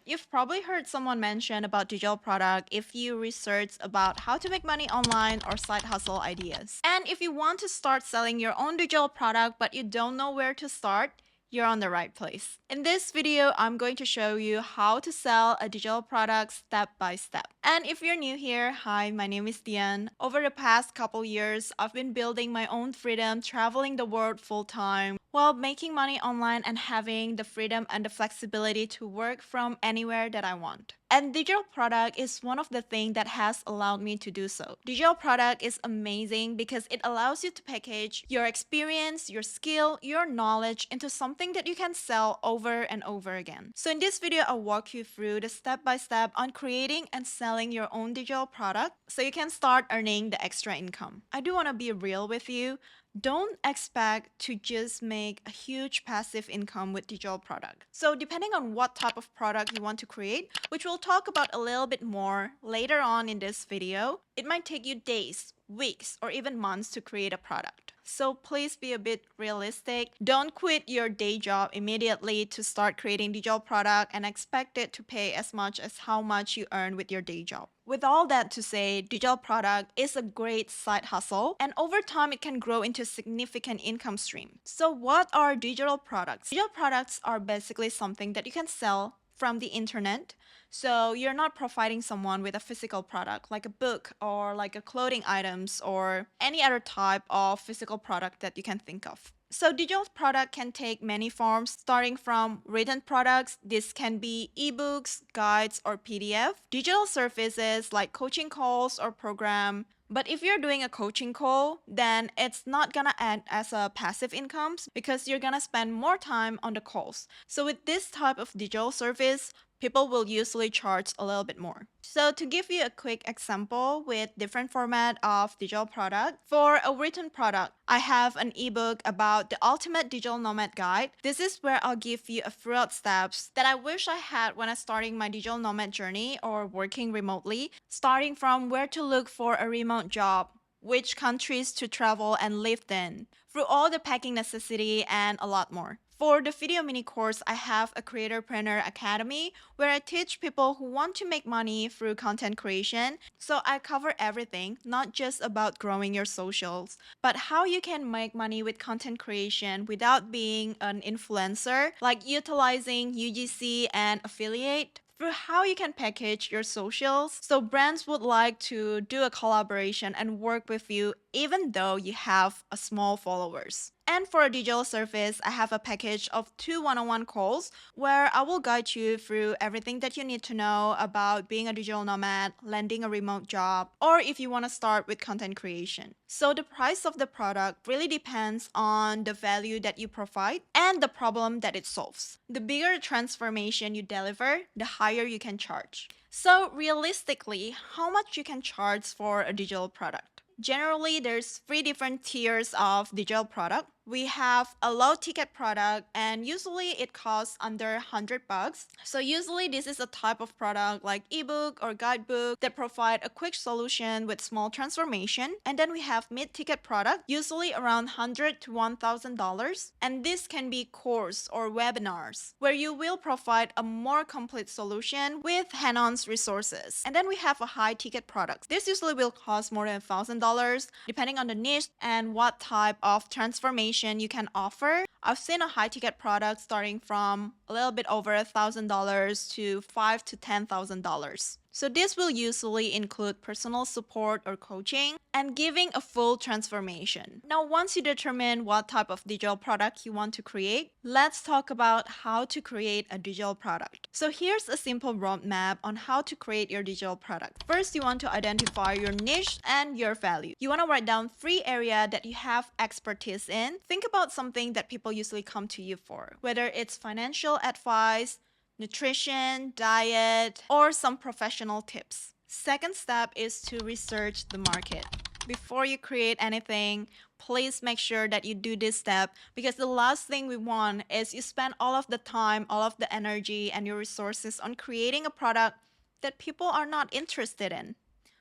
You've probably heard someone mention about digital product if you research about how to make money online or side hustle ideas. And if you want to start selling your own digital product but you don't know where to start, you're on the right place. In this video, I'm going to show you how to sell a digital product step by step. And if you're new here, hi, my name is Dian. Over the past couple years, I've been building my own freedom, traveling the world full time, while making money online and having the freedom and the flexibility to work from anywhere that I want. And digital product is one of the things that has allowed me to do so. Digital product is amazing because it allows you to package your experience, your skill, your knowledge into something that you can sell over and over again. So in this video, I'll walk you through the step-by-step on creating and selling your own digital product so you can start earning the extra income. I do want to be real with you. Don't expect to just make a huge passive income with digital product. So depending on what type of product you want to create, which we'll talk about a little bit more later on in this video, it might take you days, weeks, or even months to create a product. So please be a bit realistic. Don't quit your day job immediately to start creating digital product and expect it to pay as much as how much you earn with your day job. With all that to say, digital product is a great side hustle, and over time it can grow into a significant income stream. So what are digital products? Digital products are basically something that you can sell from the internet. So you're not providing someone with a physical product like a book or like a clothing items or any other type of physical product that you can think of. So digital product can take many forms, starting from written products. This can be ebooks, guides, or PDF. Digital services like coaching calls or program. But if you're doing a coaching call, then it's not gonna add as a passive income because you're gonna spend more time on the calls. So with this type of digital service, people will usually charge a little bit more. So to give you a quick example with different format of digital product, for a written product, I have an ebook about the ultimate digital nomad guide. This is where I'll give you a few steps that I wish I had when I starting my digital nomad journey or working remotely, starting from where to look for a remote job, which countries to travel and live in, through all the packing necessity and a lot more. For the video mini course, I have a Creatorpreneur Academy where I teach people who want to make money through content creation. So I cover everything, not just about growing your socials, but how you can make money with content creation without being an influencer, like utilizing UGC and affiliate, through how you can package your socials so brands would like to do a collaboration and work with you even though you have a small followers. And for a digital service, I have a package of 2 one-on-one calls where I will guide you through everything that you need to know about being a digital nomad, landing a remote job, or if you want to start with content creation. So the price of the product really depends on the value that you provide and the problem that it solves. The bigger the transformation you deliver, the higher you can charge. So realistically, how much you can charge for a digital product? Generally, there's 3 different tiers of digital product. We have a low ticket product and usually it costs under $100. So usually this is a type of product like ebook or guidebook that provide a quick solution with small transformation. And then we have mid-ticket product, usually around $100 to $1,000. And this can be course or webinars where you will provide a more complete solution with hand-on resources. And then we have a high ticket product. This usually will cost more than $1,000 depending on the niche and what type of transformation you can offer. I've seen a high ticket product starting from a little bit over $1,000 to $5,000 to $10,000. So this will usually include personal support or coaching and giving a full transformation. Now, once you determine what type of digital product you want to create, let's talk about how to create a digital product. So here's a simple roadmap on how to create your digital product. First, you want to identify your niche and your value. You want to write down 3 areas that you have expertise in. Think about something that people usually come to you for, whether it's financial advice, nutrition, diet, or some professional tips. Second step is to research the market. Before you create anything, please make sure that you do this step because the last thing we want is you spend all of the time, all of the energy, and your resources on creating a product that people are not interested in.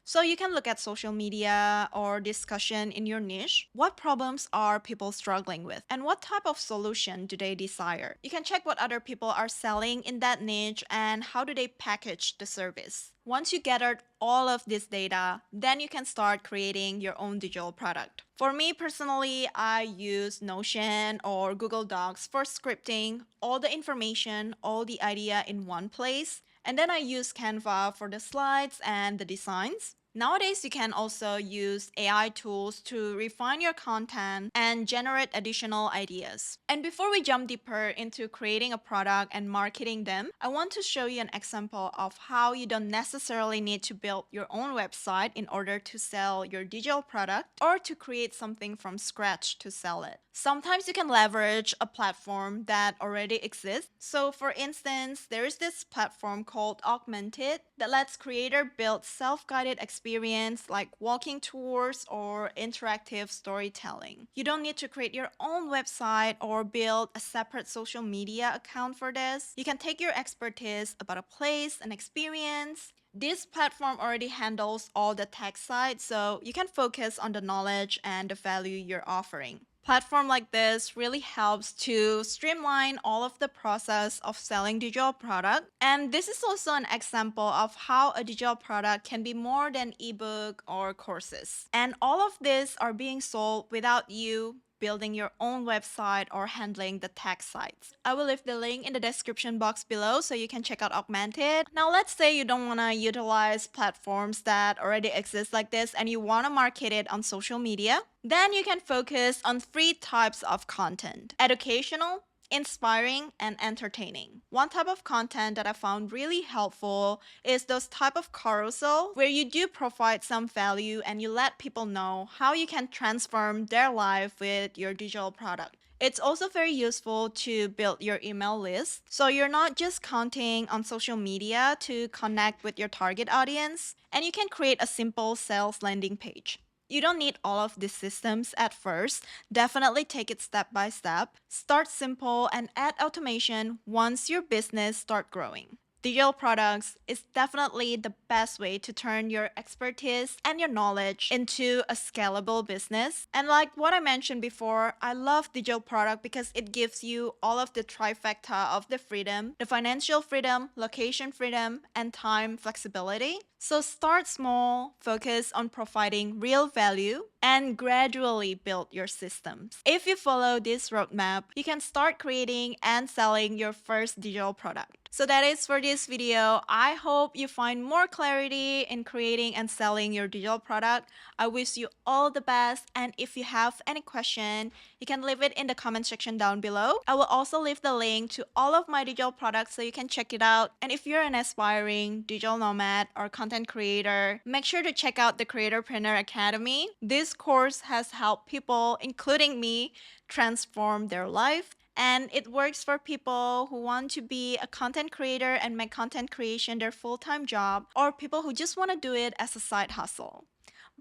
So you can look at social media or discussion in your niche. What problems are people struggling with? And what type of solution do they desire? You can check what other people are selling in that niche and how do they package the service. Once you gathered all of this data, then you can start creating your own digital product. For me personally, I use Notion or Google Docs for scripting all the information, all the idea in one place. And then I use Canva for the slides and the designs. Nowadays, you can also use AI tools to refine your content and generate additional ideas. And before we jump deeper into creating a product and marketing them, I want to show you an example of how you don't necessarily need to build your own website in order to sell your digital product or to create something from scratch to sell it. Sometimes you can leverage a platform that already exists. So for instance, there is this platform called Awegmented that lets creator build self-guided experience like walking tours or interactive storytelling. You don't need to create your own website or build a separate social media account for this. You can take your expertise about a place, an experience. This platform already handles all the tech side, so you can focus on the knowledge and the value you're offering. Platform like this really helps to streamline all of the process of selling digital product. And this is also an example of how a digital product can be more than ebook or courses. And all of this are being sold without you building your own website or handling the tech sites. I will leave the link in the description box below so you can check out Awegmented. Now let's say you don't want to utilize platforms that already exist like this and you want to market it on social media. Then you can focus on 3 types of content: educational, inspiring, and entertaining. One type of content that I found really helpful is those type of carousel where you do provide some value and you let people know how you can transform their life with your digital product. It's also very useful to build your email list, so you're not just counting on social media to connect with your target audience, and you can create a simple sales landing page. You don't need all of these systems at first. Definitely take it step by step. Start simple and add automation once your business start growing. Digital products is definitely the best way to turn your expertise and your knowledge into a scalable business. And like what I mentioned before, I love digital product because it gives you all of the trifecta of the freedom, the financial freedom, location freedom, and time flexibility. So start small, focus on providing real value, and gradually build your systems. If you follow this roadmap, you can start creating and selling your first digital product. So that is for this video. I hope you find more clarity in creating and selling your digital product. I wish you all the best, and if you have any question, you can leave it in the comment section down below. I will also leave the link to all of my digital products so you can check it out. And if you're an aspiring digital nomad or content creator, make sure to check out the Creatorpreneur Academy. This course has helped people, including me, transform their life. And it works for people who want to be a content creator and make content creation their full-time job, or people who just want to do it as a side hustle.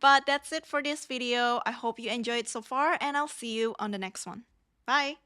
But that's it for this video. I hope you enjoyed so far, and I'll see you on the next one. Bye!